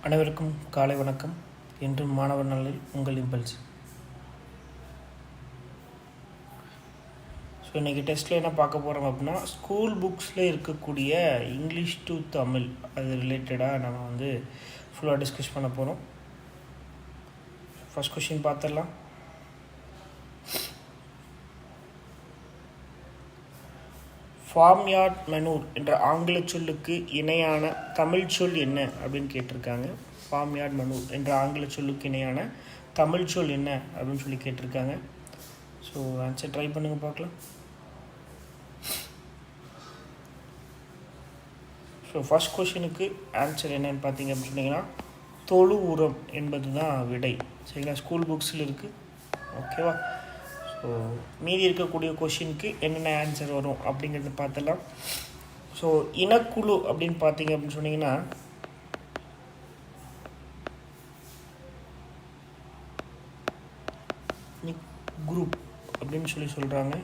அனைவருக்கும் காலை வணக்கம். இன்று மாணவர் நாளில் உங்கள் இம்பல்ஸ். ஸோ இன்றைக்கி டெஸ்ட்டில் என்ன பார்க்க போகிறோம் அப்படின்னா, ஸ்கூல் புக்ஸில் இருக்கக்கூடிய இங்கிலீஷ் டு தமிழ் அது ரிலேட்டடாக நம்ம ஃபுல்லாக டிஸ்கஸ் பண்ண போகிறோம். ஃபர்ஸ்ட் கொஷின் பார்த்துடலாம். ஃபார்ம்யார்ட் மெனூர் என்ற ஆங்கில சொல்லுக்கு இணையான தமிழ் சொல் என்ன அப்படின்னு கேட்டிருக்காங்க. ஃபார்ம்யார்ட் மெனூர் என்ற ஆங்கில சொல்லுக்கு இணையான தமிழ் சொல் என்ன அப்படின்னு சொல்லி கேட்டிருக்காங்க. ஸோ ஆன்சர் ட்ரை பண்ணுங்கள் பார்க்கலாம். ஸோ ஃபர்ஸ்ட் கொஷினுக்கு ஆன்சர் என்னன்னு பார்த்தீங்க அப்படின்னு சொன்னீங்கன்னா, தொழு உரம் என்பது தான் விடை. சரிங்களா, ஸ்கூல் புக்ஸில் இருக்குது. ஓகேவா? ஸோ மீதி இருக்கக்கூடிய கொஷினுக்கு என்னென்ன ஆன்சர் வரும் அப்படிங்கிறத பார்த்துலாம். ஸோ இனக்குழு அப்படின்னு பார்த்தீங்க அப்படின்னு சொன்னீங்கன்னா, குரூப் அப்படின்னு சொல்கிறாங்க.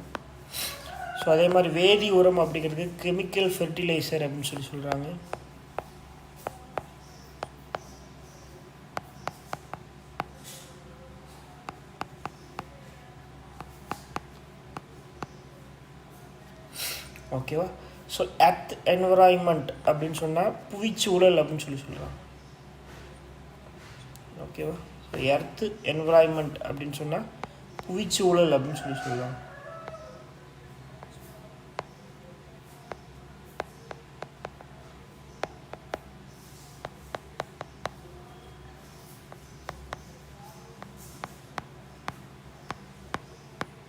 ஸோ அதே மாதிரி வேதி உரம் அப்படிங்கிறது கெமிக்கல் ஃபெர்டிலைசர் அப்படின்னு சொல்கிறாங்க. ஓகேவா? ஸோ எர்த் என்விரான்மெண்ட் அப்படின்னு சொன்னால் புவிச்சூழல் அப்படின்னு சொல்கிறாங்க. ஓகேவா? ஸோ எர்த் என்விரான்மெண்ட் அப்படின்னு சொன்னால் புவிச்சூழல் அப்படின்னு சொல்கிறாங்க.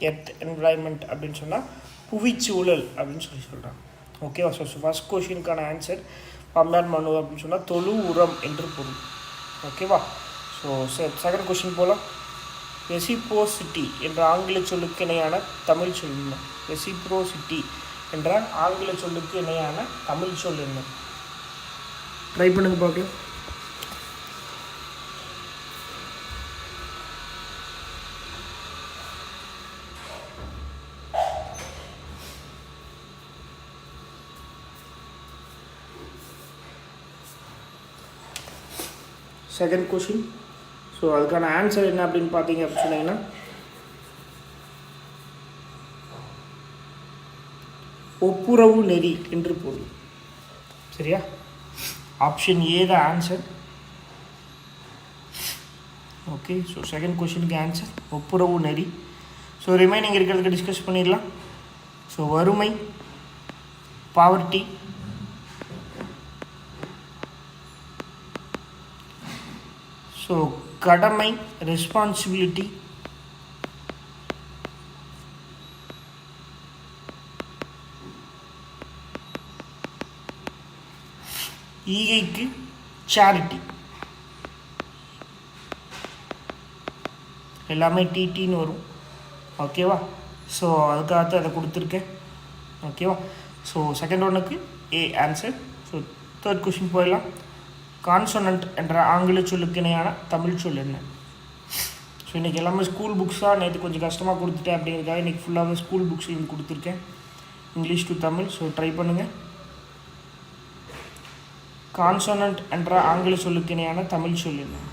எர்த் என்விரான்மெண்ட் அப்படின்னு சொன்னால் புவிச்சூழல் அப்படின்னு சொல்கிறாங்க. ஓகேவா? So first கொஷினுக்கான answer farmyard manure அப்படின்னு சொன்னால் தொழு உரம் என்று பொருள். ஓகேவா? ஸோ செகண்ட் கொஷின் போகலாம். ரெசிப்ரோசிட்டி என்ற ஆங்கில சொல்லுக்கு இணையான தமிழ் சொல் என்ன? ரெசிப்ரோசிட்டி என்ற ஆங்கில சொல்லுக்கு இணையான தமிழ் சொல் என்ன? ட்ரை பண்ணுங்க பார்க்கலாம். Second question. ஸோ அதுக்கான ஆன்சர் என்ன அப்படின்னு பார்த்தீங்க அப்படின்னு சொன்னீங்கன்னா, ஒப்புரவு நெறி என்று பொருள். சரியா? ஆப்ஷன் ஏ தான் ஆன்சர். ஓகே, ஸோ செகண்ட் கொஷினுக்கு ஆன்சர் ஒப்புரவு நெறி. ஸோ ரிமைனிங் இருக்கிறதுக்கு டிஸ்கஸ் பண்ணிடலாம். ஸோ வறுமை, பாவர்ட்டி, ஸோ கடமை ரெஸ்பான்சிபிலிட்டி, ஈகைக்கு சேரிட்டி, எல்லாமே டிடின்னு வரும். ஓகேவா? ஸோ அதுக்காக அதை கொடுத்துருக்கேன். ஓகேவா? ஸோ செகண்ட் ஒன்றுக்கு A answer. So third question போயிடலாம். கான்சோனன்ட் என்ற ஆங்கில சொல்லுக்கு இணையான தமிழ் சொல் என்ன? ஸோ இன்றைக்கி எல்லாமே ஸ்கூல் புக்ஸாக நேற்று கொஞ்சம் கஷ்டமாக கொடுத்துட்டேன் அப்படிங்கிறதுக்காக இன்றைக்கி ஃபுல்லாகவே ஸ்கூல் புக்ஸ் கொடுத்துருக்கேன், English to Tamil. So try பண்ணுங்கள். கான்சோனன்ட் என்ற ஆங்கில சொல்லுக்கு இணையான தமிழ் சொல் என்ன?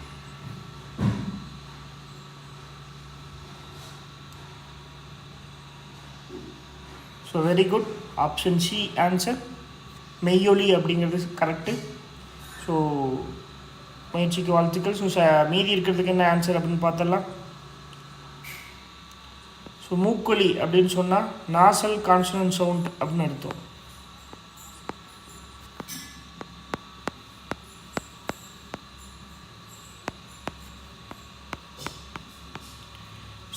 So very good, option C answer. மெய்யொலி அப்படிங்கிறது கரெக்டு. ஸோ முயற்சிக்கு வாழ்த்துக்கள். ஸோ மீதி இருக்கிறதுக்கு என்ன ஆன்சர் அப்படின்னு பார்த்துடலாம். ஸோ மூக்கொலி அப்படின்னு சொன்னால் நாசல் கான்சனன்ட் சவுண்ட் அப்படின்னு அர்த்தம்.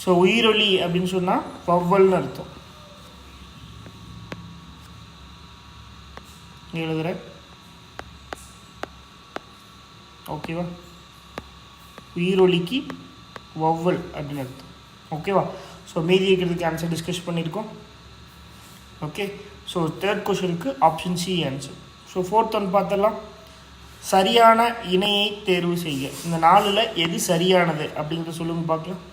ஸோ உயிரொலி அப்படின்னு சொன்னால் வவ்வல்னு அர்த்தம். எழுதுகிறேன். ஓகேவா? உயிரொலிக்கு வவ்வல் அப்படின்னு அர்த்தம். ஓகேவா? ஸோ மீதி இருக்கிறதுக்கு ஆன்சர் டிஸ்கஸ் பண்ணியிருக்கோம். ஓகே, ஸோ தேர்ட் கொஷனுக்கு option C answer. So fourth one பார்த்துடலாம். சரியான இணையை தேர்வு செய்ய. இந்த நாளில் எது சரியானது அப்படிங்கிறத சொல்லுங்க பார்க்கலாம்.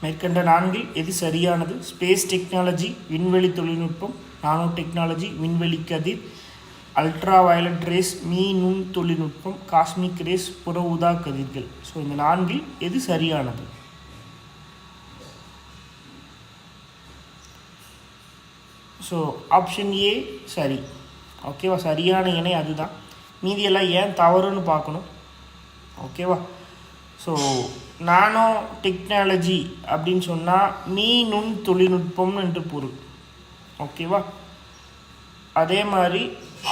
மேற்கண்ட நான்கில் எது சரியானது? ஸ்பேஸ் டெக்னாலஜி, விண்வெளி தொழில்நுட்பம், நானோ டெக்னாலஜி, விண்வெளி கதிர், அல்ட்ரா வயலட் ரேஸ், மீ நுண் தொழில்நுட்பம், காஸ்மிக் ரேஸ், புற ஊதா கதிர்கள். ஸோ இந்த 4 எது சரியானது? ஸோ ஆப்ஷன் ஏ சரி. ஓகேவா, சரியான இணை அதுதான். மீதியெல்லாம் ஏன் தவறுன்னு பார்க்கணும். ஓகேவா. ஸோ நானோ டெக்னாலஜி அப்படின்னு சொன்னால் மீ நுண் தொழில்நுட்பம் என்று பொருள். ஓகேவா. அதே மாதிரி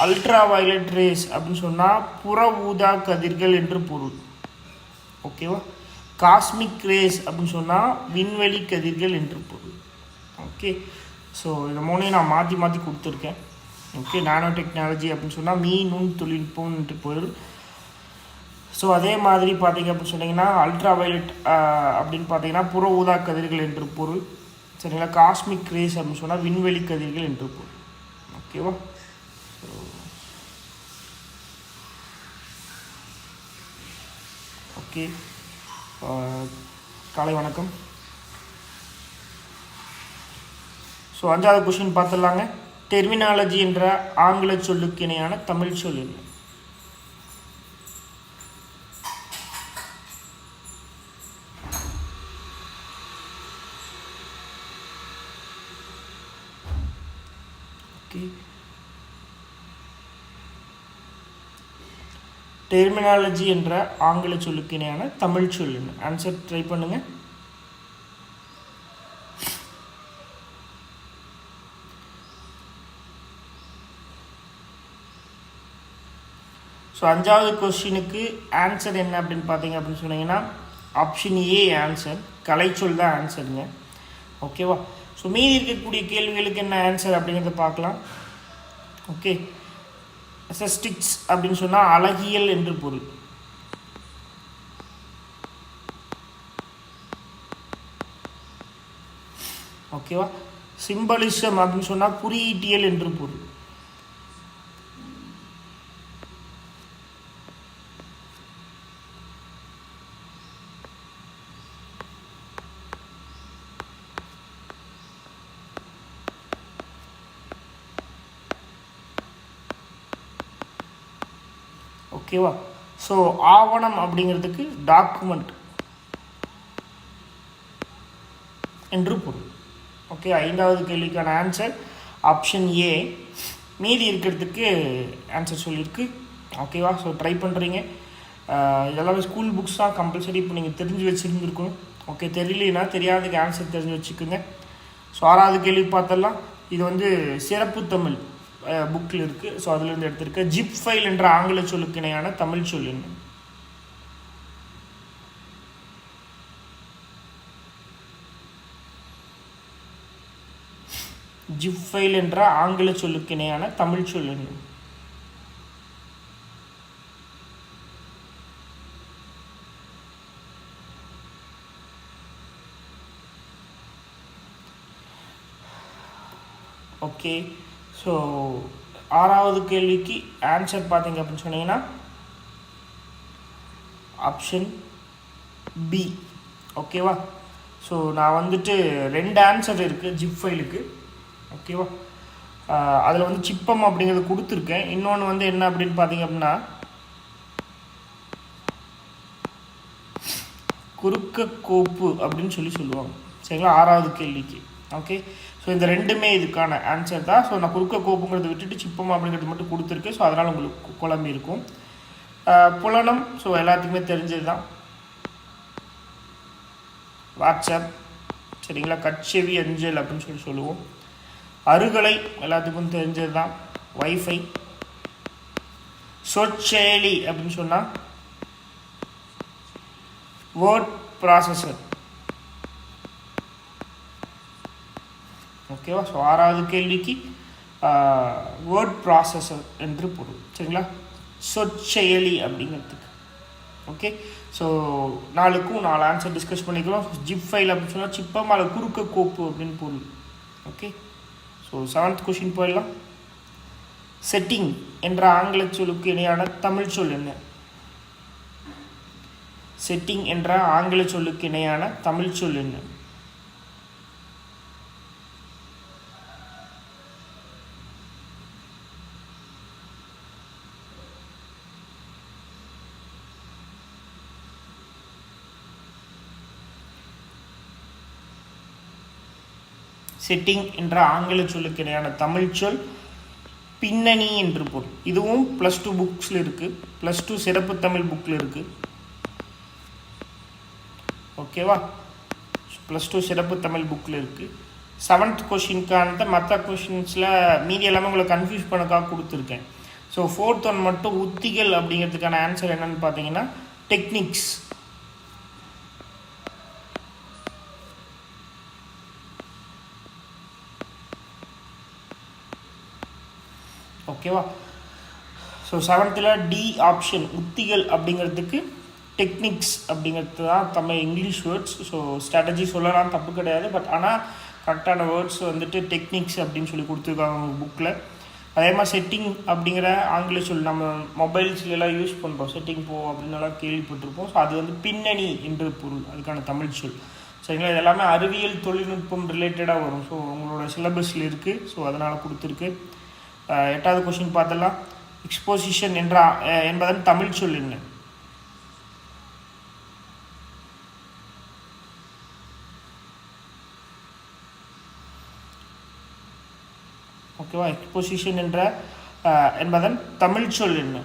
அல்ட்ரா வயலட் ரேஸ் அப்படின்னு சொன்னால் புற ஊதா கதிர்கள் என்று பொருள். ஓகேவா. காஸ்மிக் ரேஸ் அப்படின்னு சொன்னால் விண்வெளி கதிர்கள் என்று பொருள். ஓகே. ஸோ இந்த 3ஐயும் நான் மாற்றி மாற்றி கொடுத்துருக்கேன். ஓகே. நானோ டெக்னாலஜி அப்படின்னு சொன்னால் மீ நுண் தொழில்நுட்பம் என்று பொருள். ஸோ அதே மாதிரி பார்த்தீங்க அப்படின்னு சொன்னீங்கன்னா அல்ட்ரா வயலட் அப்படின்னு பார்த்தீங்கன்னா புற ஊதா கதிர்கள் என்று பொருள். சரிங்களா. காஸ்மிக் ரேஸ் அப்படின்னு சொன்னால் விண்வெளி கதிர்கள் என்று பொருள். ஓகேவா. ஓகே. காலை வணக்கம். ஸோ 5வது கொஸ்டின் பார்த்துடலாங்க. டெர்மினாலஜி என்ற ஆங்கில சொல்லுக்கு இணையான தமிழ் சொல் என்ன? டெர்மினாலஜி என்ற ஆங்கில சொல்லுக்கு இணையான தமிழ் சொல் என்ன? ஆன்சர் ட்ரை பண்ணுங்க. ஸோ 5வது கொஸ்டினுக்கு ஆன்சர் என்ன அப்படின்னு பார்த்தீங்க அப்படின்னு சொன்னீங்கன்னா ஆப்ஷன் ஏ ஆன்சர். கலைச்சொல் தான் ஆன்சருங்க. ஓகேவா. ஸோ மீதி இருக்கக்கூடிய கேள்விகளுக்கு என்ன ஆன்சர் அப்படிங்கிறத பார்க்கலாம். ஓகே. எஸ்எஸ்டிக்ஸ் அப்படின்னு சொன்னால் அழகியல் என்று பொருள். ஓகேவா. சிம்பலிசம் அப்படின்னு சொன்னால் குறியீட்டியல் என்று பொருள். ஓகேவா. ஸோ ஆவணம் அப்படிங்கிறதுக்கு டாக்குமெண்ட் என்று பொருள். ஓகே. 5வது கேள்விக்கான ஆன்சர் ஆப்ஷன் ஏ. மீதி இருக்கிறதுக்கு ஆன்சர் சொல்லியிருக்கு. ஓகேவா. ஸோ ட்ரை பண்ணுறீங்க. இதெல்லாமே ஸ்கூல் புக்ஸ் தான் கம்பல்சரி இப்போ நீங்கள் தெரிஞ்சு வச்சுருந்துருக்கணும். ஓகே. தெரியலனா தெரியாததுக்கு ஆன்சர் தெரிஞ்சு வச்சுக்கோங்க. ஸோ 6வது கேள்வி பார்த்தலாம். இது வந்து சிறப்பு தமிழ் புக்கில் இருக்குது. ஸோ அதுலேருந்து எடுத்திருக்க. ஜிப் ஃபைல் என்ற ஆங்கில சொல்லுக்கு இணையான தமிழ் சொல் என்ன? ஜிப் ஃபைல் என்ற ஆங்கில சொல்லுக்கு இணையான தமிழ் சொல் என்ன? ஓகே. ஸோ 6வது கேள்விக்கு ஆன்சர் பார்த்தீங்க அப்படின்னு சொன்னீங்கன்னா ஆப்ஷன் பி. ஓகேவா. ஸோ நான் வந்துட்டு 2 ஆன்சர் இருக்குது ஜிப் ஃபைலுக்கு. ஓகேவா. அதில் வந்து சிப்பம் அப்படிங்கிறது கொடுத்துருக்கேன். இன்னொன்று வந்து என்ன அப்படின்னு பார்த்தீங்க அப்படின்னா குறுக்க கோப்பு அப்படின்னு சொல்லுவாங்க. சரிங்களா. 6வது கேள்விக்கு. ஓகே. ஸோ இந்த 2மே இதுக்கான ஆன்சர் தான். ஸோ நான் குறுக்க கோப்புங்கிறத விட்டுட்டு சிப்பம் அப்படிங்கிறது மட்டும் கொடுத்துருக்கேன். ஸோ அதனால் உங்களுக்கு குழம்பு இருக்கும். புலனம் ஸோ எல்லாத்துக்குமே தெரிஞ்சது தான். வாட்ஸ்அப். சரிங்களா. கட்செவி அஞ்சல் அப்படின்னு சொல்லுவோம். அருகலை எல்லாத்துக்கும் தெரிஞ்சது தான். வைஃபை. சொற்செயலி அப்படின்னு சொன்னால் வேர்ட் ப்ராசஸர். ஓகேவா. ஸோ 6வது கேள்விக்கு வேர்ட் ப்ராசஸர் என்று பொருள். சரிங்களா. சொற்செயலி அப்படிங்கிறதுக்கு. ஓகே. ஸோ 4க்கும் 4 ஆன்சர் டிஸ்கஸ் பண்ணிக்கிறோம். ஜிப் ஃபைல் அப்படின்னு சொன்னால் சிப்பம் அல்லது குறுக்க கோப்பு அப்படின்னு பொருள். ஓகே. ஸோ 7th கொஸ்டின் போயிடலாம். செட்டிங் என்ற ஆங்கில சொல்லுக்கு இணையான தமிழ் சொல் என்ன? செட்டிங் என்ற ஆங்கில சொல்லுக்கு இணையான தமிழ் சொல் என்ன? செட்டிங் என்ற ஆங்கில சொல்லுக்கு இணையான தமிழ் சொல் பின்னணி என்று பொருள். இதுவும் +2 புக்ஸில் இருக்குது, +2 சிறப்பு தமிழ் புக்கில் இருக்குது. ஓகேவா, +2 சிறப்பு தமிழ் புக்கில் இருக்குது. 7th கொஷினுக்கான மற்ற கொஷின்ஸில் மீதி எல்லாமே உங்களை கன்ஃபியூஸ் பண்ணக்காக கொடுத்துருக்கேன். ஸோ 4th ஒன் மட்டும் உத்திகள் அப்படிங்கிறதுக்கான ஆன்சர் என்னன்னு பார்த்தீங்கன்னா டெக்னிக்ஸ். ஓகேவா, ஸோ 7th டி ஆப்ஷன் உத்திகள் அப்படிங்கிறதுக்கு டெக்னிக்ஸ் அப்படிங்கிறது தான் Tamil English words. So strategy சொல்லலாம், தப்பு கிடையாது. பட் ஆனால் கரெக்டான வேர்ட்ஸ் வந்துட்டு டெக்னிக்ஸ் அப்படின்னு சொல்லி கொடுத்துருக்காங்க புக்கில். அதே மாதிரி செட்டிங் அப்படிங்கிற ஆங்கில சொல் நம்ம மொபைல்ஸ்லாம் யூஸ் பண்ணுறோம், செட்டிங் போ அப்படின்னுலாம் கேள்விப்பட்டிருப்போம். ஸோ அது வந்து பின்னணி என்று பொருள், அதுக்கான தமிழ் சொல். சரிங்களா, இது எல்லாமே அறிவியல் தொழில்நுட்பம் ரிலேட்டடாக வரும். ஸோ உங்களோட சிலபஸில் இருக்குது, ஸோ அதனால் கொடுத்துருக்கு. 8வது கொஸ்டின் பார்த்தலாம். எக்ஸ்போசிஷன் என்பதன் தமிழ் சொல் என்ன? ஓகேவா, எக்ஸ்போசிஷன் என்பதன் தமிழ் சொல் என்ன?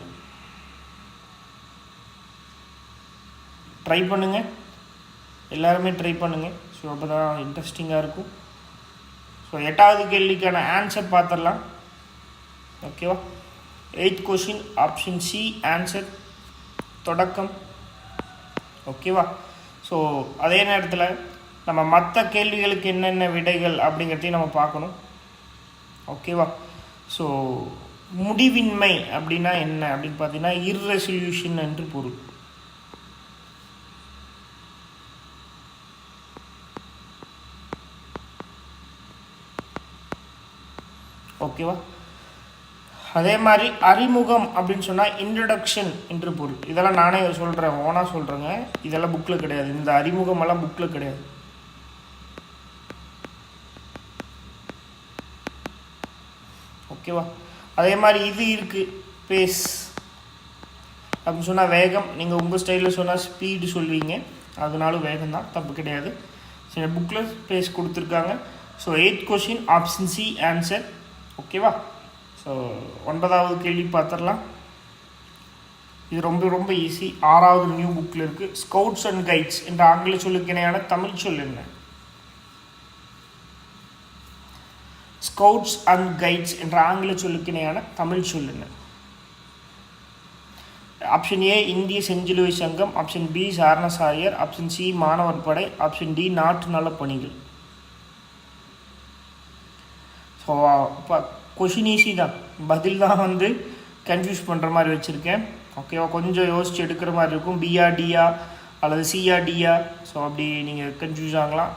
ட்ரை பண்ணுங்கள், எல்லாருமே ட்ரை பண்ணுங்கள். ஸோ அப்போ தான் இன்ட்ரெஸ்டிங்காக இருக்கும். ஸோ 8வது கேள்விக்கான ஆன்சர் பார்த்துடலாம். ஓகேவா, 8th question option C answer தொடக்கம். ஓகேவா, ஸோ அதே நேரத்தில் நம்ம மற்ற கேள்விகளுக்கு என்னென்ன விடைகள் அப்படிங்கிறதையும் நம்ம பார்க்கணும். ஓகேவா, ஸோ முடிவின்மை அப்படின்னா என்ன அப்படின்னு பார்த்தீங்கன்னா இர்ரெசல்யூஷன் என்று பொருள். ஓகேவா, அதே மாதிரி அறிமுகம் அப்படின்னு சொன்னால் இன்ட்ரடக்ஷன் என்று பொருள். இதெல்லாம் நானே சொல்கிறேன், ஓனாக சொல்கிறேங்க, இதெல்லாம் புக்கில் கிடையாது. இந்த அறிமுகமெல்லாம் புக்கில் கிடையாது. ஓகேவா, அதே மாதிரி இது இருக்குது பேஸ் அப்படின்னு சொன்னால் வேகம். நீங்கள் உங்கள் ஸ்டைலில் சொன்னால் ஸ்பீடு சொல்வீங்க, அதனால வேகம் தான், தப்பு கிடையாது. சரி, புக்கில் பேஸ் கொடுத்துருக்காங்க. So 8th question option C answer. ஓகேவா, ஸோ 9வது கேள்வி பார்த்துடலாம். இது ரொம்ப ரொம்ப ஈஸி, 6வது நியூ புக்கில் இருக்குது. ஸ்கவுட்ஸ் அண்ட் கைட்ஸ் என்ற ஆங்கில சொல்லுக்கு இணையான தமிழ் சொல் என்ன? ஸ்கவுட்ஸ் அண்ட் கைட்ஸ் என்ற ஆங்கில சொல்லுக்கு இணையான தமிழ் சொல் என்ன? ஆப்ஷன் ஏ இந்திய செஞ்சிலுவை சங்கம், ஆப்ஷன் பி சாரணசாரியர், ஆப்ஷன் சி மாணவர் படை, ஆப்ஷன் டி நாட்டு நல பணிகள். ஸோ இப்போ கொஷின் ஈஸி தான், பதில் தான் வந்து கன்ஃபியூஸ் பண்ணுற மாதிரி வச்சுருக்கேன். ஓகேவா, கொஞ்சம் யோசிச்சு எடுக்கிற மாதிரி இருக்கும். பிஆ டிஆ அல்லது சிஆ டிஆ, ஸோ அப்படி நீங்கள் கன்ஃபியூஸ் ஆகலாம்.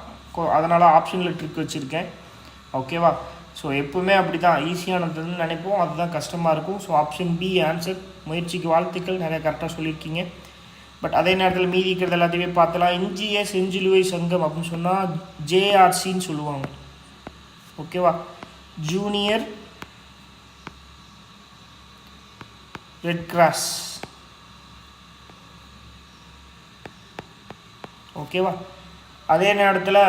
அதனால் ஆப்ஷனில் ட்ரிக் வச்சுருக்கேன். ஓகேவா, ஸோ எப்பவுமே அப்படி தான், ஈஸியானதுன்னு நினைப்போம், அதுதான் கஷ்டமாக இருக்கும். So option B answer. முயற்சிக்கு வாழ்த்துக்கள், நிறைய கரெக்டாக சொல்லியிருக்கீங்க. பட் அதே நேரத்தில் மீதி இருக்கிறது எல்லாத்தையுமே பார்த்தலாம். இந்திய செஞ்சிலுவை சங்கம் அப்படின்னு சொன்னால் ஜேஆர்சின்னு சொல்லுவாங்க. ஓகேவா, ஜூனியர் ரெட் கிராஸ். ஓகேவா, அதே நேரத்தில்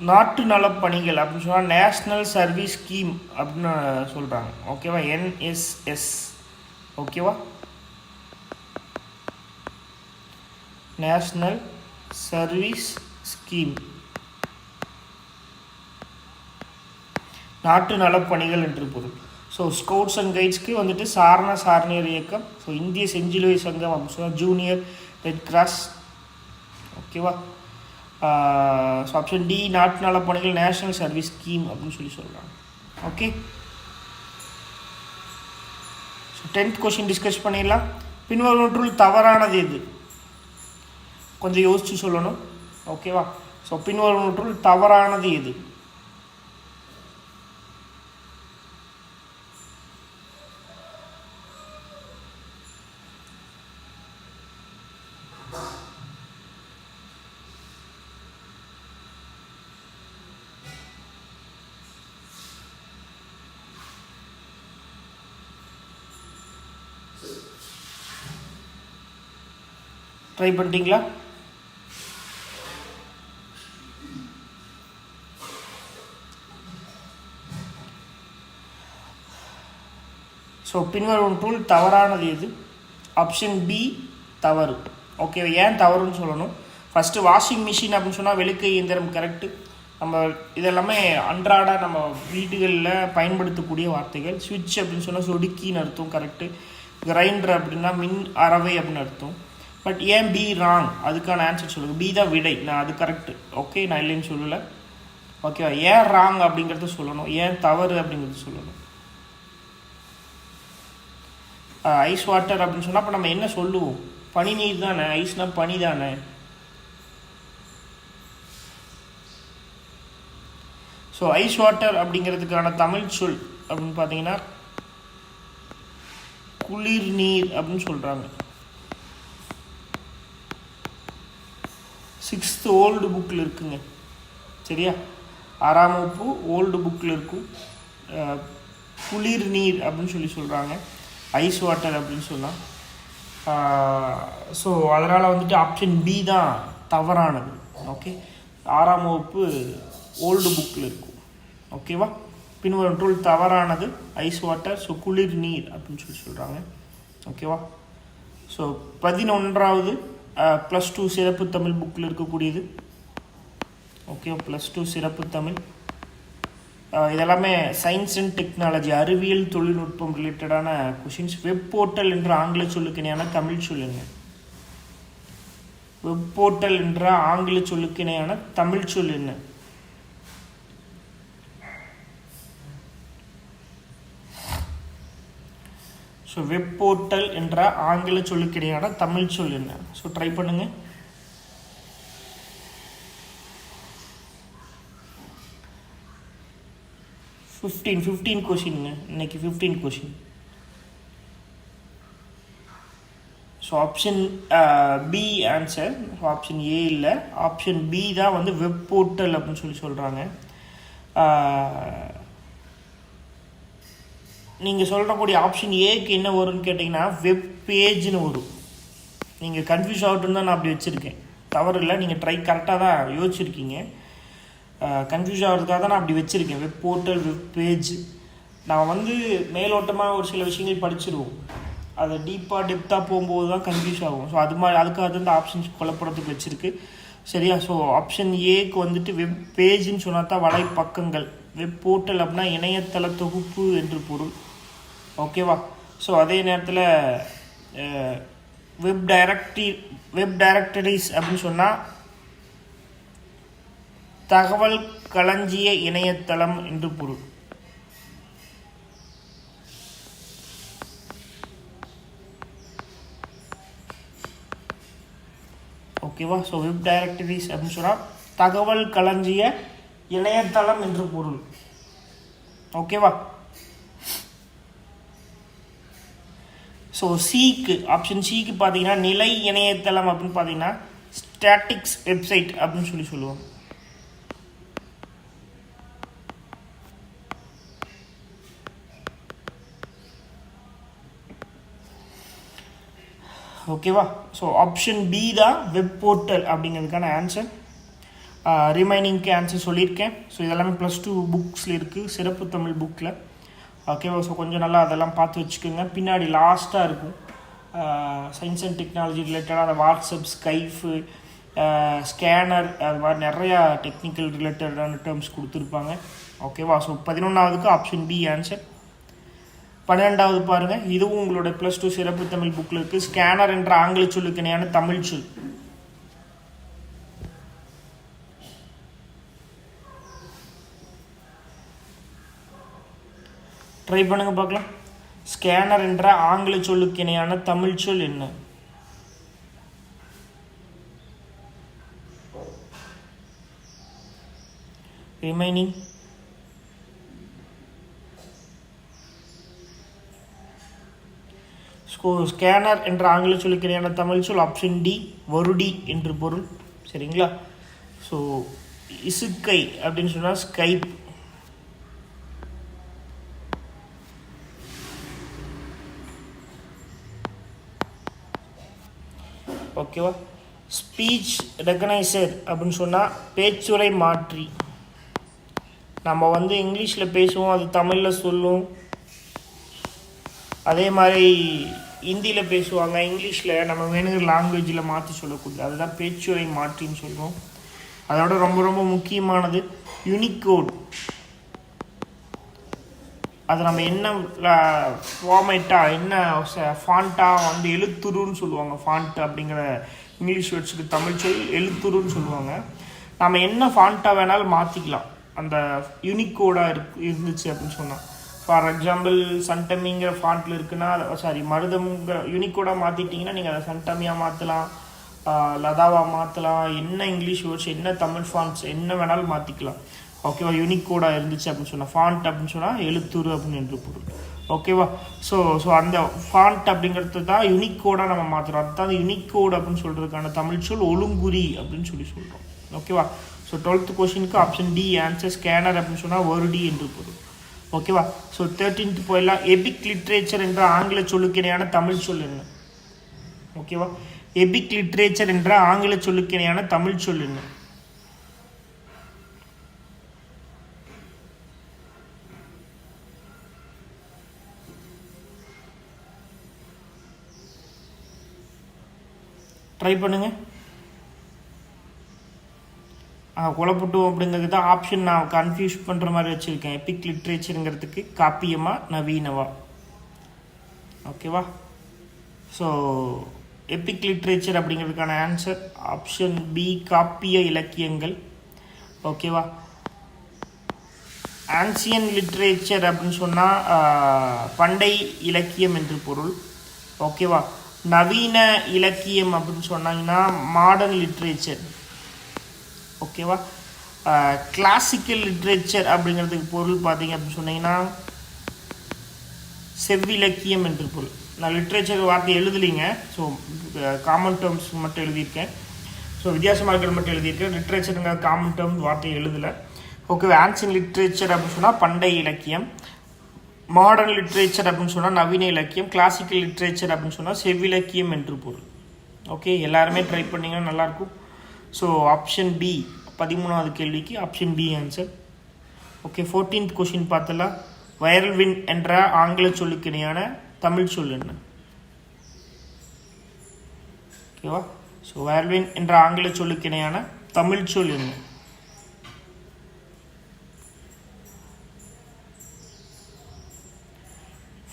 நாட்டு நலப்பணிகள் அப்படின்னு சொன்னால் நேஷ்னல் சர்வீஸ் ஸ்கீம் அப்படின்னு சொல்கிறாங்க. ஓகேவா, NSS. ஓகேவா, நேஷ்னல் சர்வீஸ் ஸ்கீம், நாட்டு நலப்பணிகள் என்று பொருள். ஸோ ஸ்கவுட்ஸ் அண்ட் கைட்ஸ்க்கு வந்துட்டு சாரணர் இயக்கம். ஸோ இந்திய செஞ்சிலுவை சங்கம் அப்படின்னு சொன்னால் ஜூனியர் ரெட் கிராஸ். ஓகேவா, ஸோ ஆப்ஷன் டி நாட்டு நலப்பணிகள் நேஷ்னல் சர்வீஸ் ஸ்கீம் அப்படின்னு சொல்கிறாங்க. Okay, so 10th question discuss பண்ணிடலாம். பின்வருவற்றுள் தவறானது எது? கொஞ்சம் யோசித்து சொல்லணும். ஓகேவா, ஸோ பின்வருவற்றுள் தவறானது எது? ட்ரை பண்ணிட்டீங்களா? ஸோ பின்வருவற்றுள் தவறானது எது? ஆப்ஷன் பி தவறு. ஓகே, ஏன் தவறுன்னு சொல்லணும். ஃபஸ்ட்டு வாஷிங் மிஷின் அப்படின்னு சொன்னால் வெளுக்கை இயந்திரம் கரெக்டு. நம்ம இதெல்லாமே அன்றாட நம்ம வீடுகளில் பயன்படுத்தக்கூடிய வார்த்தைகள். ஸ்விட்ச் அப்படின்னு சொன்னால் சொடுக்கின்னு அர்த்தம் கரெக்டு. கிரைண்டர் அப்படின்னா மின் அரவை அப்படின்னு அர்த்தம். பட் ஏன் பி ராங்? அதுக்கான ஆன்சர் சொல்லுங்கள். பி தான் விடை, நான் அது கரெக்டு. ஓகே, நான் இல்லைன்னு சொல்லலை. ஓகேவா? ஏன் ராங் அப்படிங்கிறது சொல்லணும், ஏன் தவறு அப்படிங்கிறது சொல்லணும். ஐஸ் வாட்டர் அப்படின்னு சொன்னால் அப்போ நம்ம என்ன சொல்லுவோம்? பனி நீர் தானே, ஐஸ்னால் பனி தானே. ஸோ ஐஸ் வாட்டர் அப்படிங்கிறதுக்கான தமிழ் சொல் அப்படின்னு பார்த்தீங்கன்னா குளிர் நீர் அப்படின்னு சொல்கிறாங்க. 6th ஓல்டு புக்கில் இருக்குங்க. சரியா? 6ஆம் வகுப்பு ஓல்டு புக்கில் இருக்கும். குளிர் நீர் அப்படின்னு சொல்கிறாங்க, ஐஸ் வாட்டர் அப்படின்னு சொன்னால். ஸோ அதனால் வந்துட்டு ஆப்ஷன் பி தான் தவறானது. ஓகே, 6ஆம் வகுப்பு ஓல்டு புக்கில் இருக்கும். ஓகேவா? பின்வருவற்றுள் தவறானது ஐஸ் வாட்டர். ஸோ குளிர் நீர் அப்படின்னு சொல்கிறாங்க. ஓகேவா? ஸோ 11வது +2 சிறப்பு தமிழ் புக்கில் இருக்கக்கூடியது. ஓகே, +2 சிறப்பு தமிழ். இதெல்லாமே சயின்ஸ் அண்ட் டெக்னாலஜி, அறிவியல் தொழில்நுட்பம் ரிலேட்டடான கொஷின்ஸ். வெப் போர்ட்டல் என்ற ஆங்கில சொல்லுக்கு இணையான தமிழ் சொல்லுங்க. வெப் போர்ட்டல் என்ற ஆங்கில சொல்லுக்கு இணையான தமிழ் சொல் என்ன? ஸோ வெப் போர்ட்டல் என்ற ஆங்கில சொல்லுக்கு இடையான தமிழ் சொல் என்ன? ஸோ ட்ரை பண்ணுங்க. ஃபிஃப்டீன் கொஷினுங்க இன்னைக்கு. 15 question. So option B answer. Option A இல்லை, ஆப்ஷன் பி தான் வந்து வெப் போர்ட்டல் அப்படின்னு சொல்கிறாங்க. நீங்கள் சொல்லக்கூடிய ஆப்ஷன் ஏக்கு என்ன வரும்னு கேட்டிங்கன்னா வெப் பேஜ்னு வரும். நீங்கள் கன்ஃபியூஸ் ஆகட்டுன்னு தான் நான் அப்படி வச்சுருக்கேன். தவறு இல்லை, நீங்கள் கரெக்டாக தான் யோசிச்சுருக்கீங்க. கன்ஃபியூஸ் ஆகிறதுக்காக தான் நான் அப்படி வச்சுருக்கேன். Web portal, web page. நான் வந்து மேலோட்டமாக ஒரு சில விஷயங்கள் படிச்சிடுவோம், அதை டெப்த்தாக போகும்போது தான் கன்ஃபியூஸ் ஆகும். ஸோ அதுக்காக தான் இந்த ஆப்ஷன்ஸ் கொல்லப்படுறதுக்கு வச்சுருக்கு. சரியா? ஸோ ஆப்ஷன் ஏக்கு வந்துட்டு வெப் பேஜ்னு சொன்னால் தான் வலைப்பக்கங்கள். வெப் போர்ட்டல் அப்படின்னா இணையதள தொகுப்பு என்று பொருள். ஓகேவா? ஸோ அதே நேரத்தில் வெப் டைரக்டரிஸ் அப்படின்னு சொன்னால் தகவல் களஞ்சிய இணையதளம் என்று பொருள். ஓகேவா? ஸோ வெப் டைரக்டரிஸ் அப்படின்னு சொன்னால் தகவல் களஞ்சிய இணையதளம் என்று பொருள். ஓகேவா? ஸோ சிக்கு, ஆப்ஷன் சிக்கு பார்த்தீங்கன்னா நிலை இணையதளம் அப்படின்னு பார்த்தீங்கன்னா ஸ்டாட்டிக்ஸ் வெப்சைட் அப்படின்னு சொல்லுவோம். ஓகேவா? ஸோ ஆப்ஷன் பி தான் வெப் போர்ட்டல் அப்படிங்கிறதுக்கான ஆன்சர். ரிமைனிங்க்கு ஆன்சர் சொல்லியிருக்கேன். ஸோ இதெல்லாமே +2 புக்ஸில் இருக்குது, சிறப்பு தமிழ் புக்கில். ஓகேவா? ஸோ கொஞ்சம் நல்லா அதெல்லாம் பார்த்து வச்சுக்கோங்க. பின்னாடி லாஸ்ட்டாக இருக்கும் சயின்ஸ் அண்ட் டெக்னாலஜி ரிலேட்டடான வாட்ஸ்அப், ஸ்கைஃபு, ஸ்கேனர், அது மாதிரி நிறையா டெக்னிக்கல் ரிலேட்டடான டேர்ம்ஸ் கொடுத்துருப்பாங்க. ஓகேவா? ஸோ 11வதுக்கு ஆப்ஷன் பி ஆன்சர். 12வது பாருங்கள், இதுவும் உங்களோட +2 சிறப்பு தமிழ் புக்கில் இருக்குது. ஸ்கேனர் என்ற ஆங்கில சொல்லுக்கு இணையான தமிழ் சொல். ட்ரை பண்ணுங்க பார்க்கலாம். ஸ்கேனர் என்ற ஆங்கில சொல்லுக்கு இணையான தமிழ் சொல் என்ன? ரிமைனிங். ஸ்கேனர் என்ற ஆங்கில சொல்லுக்கு இணையான தமிழ் சொல் ஆப்ஷன் டி, வருடி என்று பொருள். சரிங்களா? ஸோ இசுக்கை அப்படின்னு சொன்னால் ஸ்கைப். ஓகேவா? ஸ்பீச் ரெகனைசர் அப்படின்னு சொன்னால் பேச்சுரை மாற்றி. நம்ம வந்து இங்கிலீஷில் பேசுவோம், அது தமிழில் சொல்லும். அதே மாதிரி ஹிந்தியில் பேசுவாங்க, இங்கிலீஷில் நம்ம வேணுங்கிற லாங்குவேஜில் மாற்றி சொல்லக்கூடாது. அதுதான் பேச்சுரை மாற்றின்னு சொல்கிறோம். அதோட ரொம்ப ரொம்ப முக்கியமானது யூனிகோட். அது நம்ம என்ன ஃபார்மேட்டாக என்ன ஃபாண்ட்டாக வந்து எழுத்துருன்னு சொல்லுவாங்க. ஃபாண்ட் அப்படிங்கிற இங்கிலீஷ் வேர்ட்ஸுக்கு தமிழ் சொல் எழுத்துருன்னு சொல்லுவாங்க. நம்ம என்ன ஃபாண்ட்டாக வேணாலும் மாற்றிக்கலாம் அந்த யூனிகோடாக இருந்துச்சு அப்படின்னு சொன்னால். ஃபார் எக்ஸாம்பிள் சன்டமிங்கிற ஃபாண்ட்டில் இருக்குன்னா மருதம்ங்கிற யூனிகோடாக மாற்றிட்டிங்கன்னா நீங்கள் அதை சன்டமியாக மாற்றலாம், லதாவாக மாற்றலாம், என்ன இங்கிலீஷ் வேர்ட்ஸ் என்ன தமிழ் ஃபாண்ட்ஸ் என்ன வேணாலும் மாற்றிக்கலாம். ஓகேவா? யூனிகோடாக இருந்துச்சு அப்படின்னு சொன்னால். ஃபாண்ட் அப்படின்னு சொன்னால் எழுத்துரு அப்படின்னு என்று பொருள். ஓகேவா? ஸோ அந்த ஃபாண்ட் அப்படிங்கிறது தான் யூனிகோடாக நம்ம மாற்றுறோம். அதுதான் யூனிகோட் அப்படின்னு சொல்கிறதுக்கான தமிழ் சொல் ஒழுங்குறி அப்படின்னு சொல்கிறோம். ஓகேவா? ஸோ 12th கொஸ்டினுக்கு ஆப்ஷன் டி ஆன்சர். ஸ்கேனர் அப்படின்னு சொன்னால் வருடி என்று பொருள். ஓகேவா? ஸோ 13th போயிடலாம். எபிக் லிட்ரேச்சர் என்ற ஆங்கில சொல்லுக்கு இணையான தமிழ் சொல் என்ன? ஓகேவா? எபிக் லிட்ரேச்சர் என்ற ஆங்கில சொல்லுக்கு இணையான தமிழ் சொல் என்ன? ட்ரை பண்ணுங்க. குழப்பட்டும் அப்படிங்கிறது தான் ஆப்ஷன் நான் கன்ஃபியூஸ் பண்ணுற மாதிரி வச்சுருக்கேன். எபிக் லிட்ரேச்சருங்கிறதுக்கு காப்பியமா நவீனவா? ஓகேவா? ஸோ எபிக் லிட்ரேச்சர் அப்படிங்கிறதுக்கான ஆன்சர் ஆப்ஷன் பி காப்பிய இலக்கியங்கள். ஓகேவா? ஆன்சியன் லிட்ரேச்சர் அப்படின்னு சொன்னால் பண்டை இலக்கியம் என்று பொருள். ஓகேவா? நவீன இலக்கியம் அப்படின்னு சொன்னாங்கன்னா மாடர்ன் லிட்ரேச்சர். ஓகேவா? கிளாசிக்கல் லிட்ரேச்சர் அப்படிங்கிறதுக்கு பொருள் பார்த்தீங்க அப்படின்னு சொன்னீங்கன்னா செவ்விலக்கியம் என்று பொருள். நான் லிட்ரேச்சர் வார்த்தை எழுதலைங்க. ஸோ காமன் டேர்ம்ஸ் மட்டும் எழுதியிருக்கேன். ஸோ வித்தியாசமாக இருக்கிறது மட்டும் எழுதியிருக்கேன். லிட்ரேச்சருங்கிற காமன் டேர்ம்ஸ் வார்த்தையை எழுதலை. ஓகே. ஆன்சியன் லிட்ரேச்சர் அப்படின்னு சொன்னால் பண்டை இலக்கியம். மாடர்ன் லிட்ரேச்சர் அப்படின்னு சொன்னால் நவீன இலக்கியம். கிளாசிக்கல் லிட்ரேச்சர் அப்படின்னு சொன்னால் செவ்விலக்கியம் என்று பொருள். ஓகே. எல்லாருமே ட்ரை பண்ணிங்கன்னா நல்லாயிருக்கும். ஸோ ஆப்ஷன் பி 13வது கேள்விக்கு option B answer. Okay. 14th question பார்த்தலாம். வயர்வின் என்ற ஆங்கில சொல்லுக்கு இணையான தமிழ் சொல் என்ன? ஓகேவா? ஸோ வயர்வின் என்ற ஆங்கில சொல்லுக்கு இணையான தமிழ் சொல் என்ன?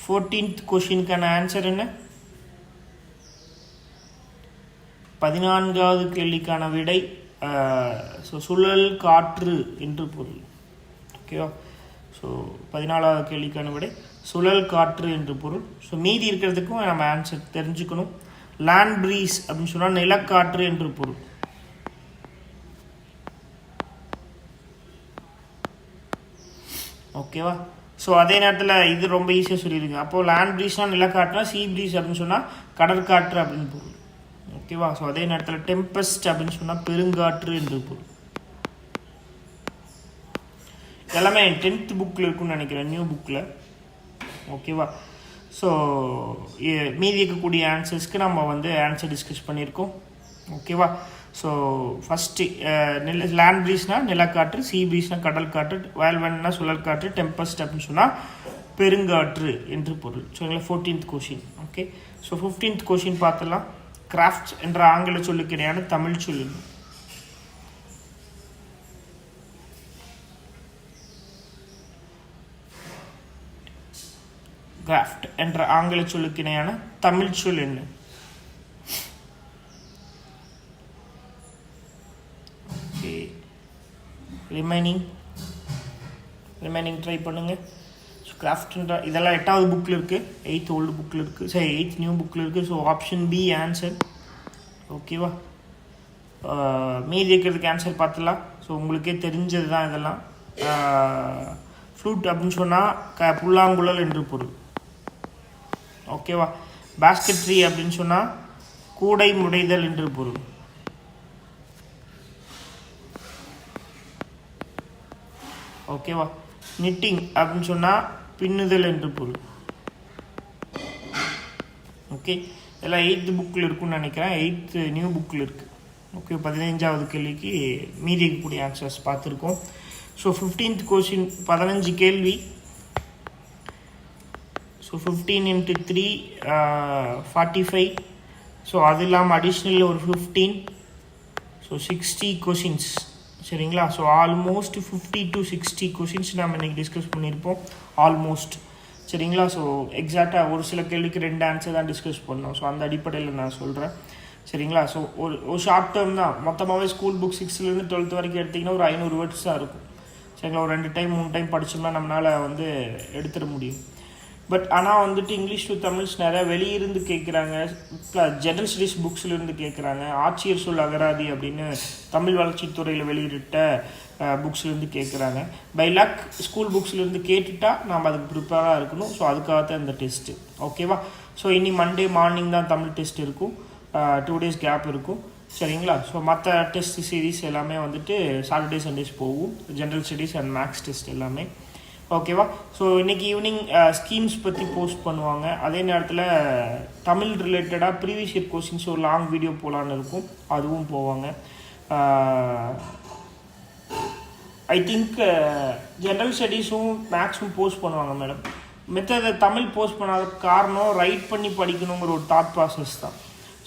ஃபோர்டீன்த் கொஸ்டினுக்கான ஆன்சர் என்ன? 14வது கேள்விக்கான விடை சுழல் காற்று என்று பொருள். ஓகேவா? ஸோ 14வது கேள்விக்கான விடை சுழல் காற்று என்று பொருள். ஸோ மீதி இருக்கிறதுக்கும் நம்ம ஆன்சர் தெரிஞ்சுக்கணும். லேண்ட் ப்ரீஸ் அப்படின்னு சொன்னால் நிலக்காற்று என்று பொருள். ஓகேவா? ஸோ அதே நேரத்தில் இது ரொம்ப ஈஸியாக சொல்லிடுங்க. அப்போது லேண்ட் ப்ரீஸ்னால் நிலக்காற்றுனா, சீ ப்ரீஸ் அப்படின்னு சொன்னால் கடற்காற்று அப்படின்னு பொருள். ஓகேவா? ஸோ அதே நேரத்தில் டெம்பஸ்ட் அப்படின்னு சொன்னால் பெருங்காற்று என்று பொருள். எல்லாமே 10th புக்கில் இருக்குன்னு நினைக்கிறேன், நியூ புக்கில். ஓகேவா? ஸோ மீதி இருக்கக்கூடிய ஆன்சர்ஸ்க்கு நம்ம வந்து ஆன்சர் டிஸ்கஸ் பண்ணியிருக்கோம். ஓகேவா? ஸோ ஃபஸ்ட்டு லேண்ட் ப்ரீஸ்னால் நிலக்காற்று, சீ ப்ரீஸ்னால் கடல் காற்று, வயல்வென்னா சுழல் காற்று, டெம்பஸ்ட் அப்படின்னு சொன்னால் பெருங்காற்று என்று பொருள். So 14th question. Okay. So 15th question பார்த்தலாம். கிராஃப்ட் என்ற ஆங்கில சொல்லுக்கு இணையான தமிழ் சொல். கிராஃப்ட் என்ற ஆங்கில சொல்லுக்கு இணையான தமிழ் சொல் என்ன? ஓகே. ரிமைனிங் ட்ரை பண்ணுங்க. கிராஃப்ட்ன்ற இதெல்லாம் 8வது புக்கில் இருக்குது, 8th ஓல்டு புக்கில் இருக்குது, சரி 8th நியூ புக்கில் இருக்குது. So option B answer. ஓகேவா? மீதி இருக்கிறதுக்கு ஆன்சர் பார்த்துலாம். ஸோ உங்களுக்கே தெரிஞ்சது தான் இதெல்லாம். ஃப்ளூட் அப்படின்னு சொன்னால் புல்லாங்குழல் என்று பொருள். ஓகேவா? பாஸ்கெட்ரி அப்படின்னு சொன்னால் கூடை முடைதல் என்று பொருள். ஓகேவா? நிட்டிங் அப்படின்னு சொன்னால் பின்னுதல் என்று பொருள். ஓகே. இதெல்லாம் 8th புக்கில் இருக்குன்னு நினைக்கிறேன், 8th நியூ புக்கில் இருக்குது. ஓகே. 15வது கேள்விக்கு மீதி இருக்கக்கூடிய ஆன்சர்ஸ் பார்த்துருக்கோம். ஸோ 15th கொஸ்டின் 15 கேள்வி. So 15 into 3 45. ஸோ அது இல்லாமல் அடிஷ்னல் ஒரு 15. ஸோ 60 கொஷின்ஸ் சரிங்களா. ஸோ ஆல்மோஸ்ட் 50 to 60 கொஷின்ஸ் நம்ம இன்றைக்கி டிஸ்கஸ் பண்ணியிருப்போம் ஆல்மோஸ்ட் சரிங்களா. ஸோ எக்ஸாக்டாக ஒரு சில கேள்விக்கு 2 ஆன்சர் தான் டிஸ்கஸ் பண்ணோம். ஸோ அந்த அடிப்படையில் நான் சொல்கிறேன் சரிங்களா. ஸோ ஒரு ஷார்ட் டேர்ம் தான். மொத்தமாகவே ஸ்கூல் புக் 6லேருந்து 12th வரைக்கும் எடுத்திங்கன்னா ஒரு 500 வேர்ட்ஸ் தான் இருக்கும் சரிங்களா. ஒரு 2 டைம் 3 டைம் படித்தோம்னா நம்மளால் வந்து எடுத்துட முடியும். பட் ஆனால் வந்துட்டு இங்கிலீஷ் டு தமிழ்ஸ் நிறையா வெளியிருந்து கேட்குறாங்க, ஜெனரல் ஸ்டடீஸ் புக்ஸ்லேருந்து கேட்குறாங்க. ஆட்சியர் சொல் அகராதி அப்படின்னு தமிழ் வளர்ச்சித்துறையில் வெளியிட்ட புக்ஸ்லேருந்து கேட்குறாங்க. பை லக் ஸ்கூல் புக்ஸ்லேருந்து கேட்டுட்டா நாம் அதுக்கு ப்ரிப்பேராக இருக்கணும். ஸோ அதுக்காக தான் இந்த டெஸ்ட்டு ஓகேவா. ஸோ இனி மண்டே மார்னிங் தான் தமிழ் டெஸ்ட் இருக்கும், 2 days கேப் இருக்கும் சரிங்களா. ஸோ மற்ற டெஸ்ட் சீரீஸ் எல்லாமே வந்துட்டு சாட்டர்டே சண்டேஸ் போகும், general studies and maths test எல்லாமே ஓகேவா. ஸோ இன்றைக்கி ஈவினிங் ஸ்கீம்ஸ் பற்றி போஸ்ட் பண்ணுவாங்க. அதே நேரத்தில் தமிழ் ரிலேட்டடாக ப்ரீவியஸ் இயர் கொஸ்டின்ஸ் ஒரு லாங் வீடியோ போகலான்னு இருக்கும், அதுவும் போவாங்க. ஐ திங்க் ஜென்ரல் ஸ்டடீஸும் மேக்ஸும் போஸ்ட் பண்ணுவாங்க மேடம். மெத்ததை தமிழ் போஸ்ட் பண்ணாத காரணம் ரைட் பண்ணி படிக்கணுங்கிற ஒரு தாட் ப்ராசஸ் தான்.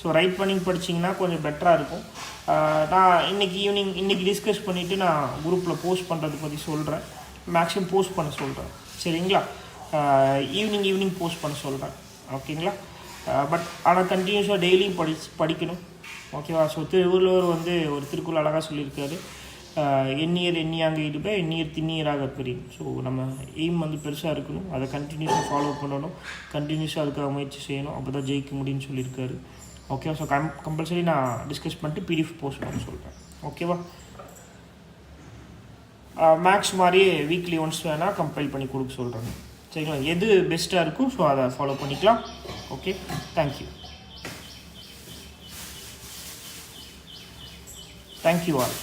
ஸோ ரைட் பண்ணி படிச்சிங்கன்னா கொஞ்சம் பெட்டராக இருக்கும். நான் இன்றைக்கி ஈவினிங் டிஸ்கஸ் பண்ணிவிட்டு நான் குரூப்பில் போஸ்ட் பண்ணுறது பற்றி சொல்கிறேன். மேக்ஸிமம் போஸ்ட் பண்ண சொல்கிறேன் சரிங்களா. ஈவினிங் போஸ்ட் பண்ண சொல்கிறேன் ஓகேங்களா. பட் ஆனால் கண்டினியூஸாக டெய்லியும் படிக்கணும் ஓகேவா. ஸோ திருவள்ளுவர் வந்து ஒரு திருக்குறள் அழகாக சொல்லியிருக்காரு, எண்ணியர் எண்ணியாங்க இடுப்ப எண்ணியர் திண்ணியராக பெரியும். ஸோ நம்ம எய்ம் வந்து பெருசாக இருக்கணும், அதை கண்டினியூஸாக ஃபாலோ பண்ணணும், கண்டினியூஸாக அதுக்காக முயற்சி செய்யணும், அப்போ தான் ஜெயிக்க முடியும்னு சொல்லியிருக்காரு ஓகேவா. ஸோ கம்பல்சரி நான் டிஸ்கஸ் பண்ணிட்டு பிடிஎஃப் போஸ்ட் பண்ண சொல்கிறேன் ஓகேவா. மேக்ஸ் மாதிரியே வீக்லி ஒன்ஸ் வேணால் கம்பைல் பண்ணி கொடுக்க சொல்கிறாங்க சரிங்களா. எது பெஸ்ட்டாக இருக்கும் ஸோ அதை ஃபாலோ பண்ணிக்கலாம் ஓகே. Thank you all.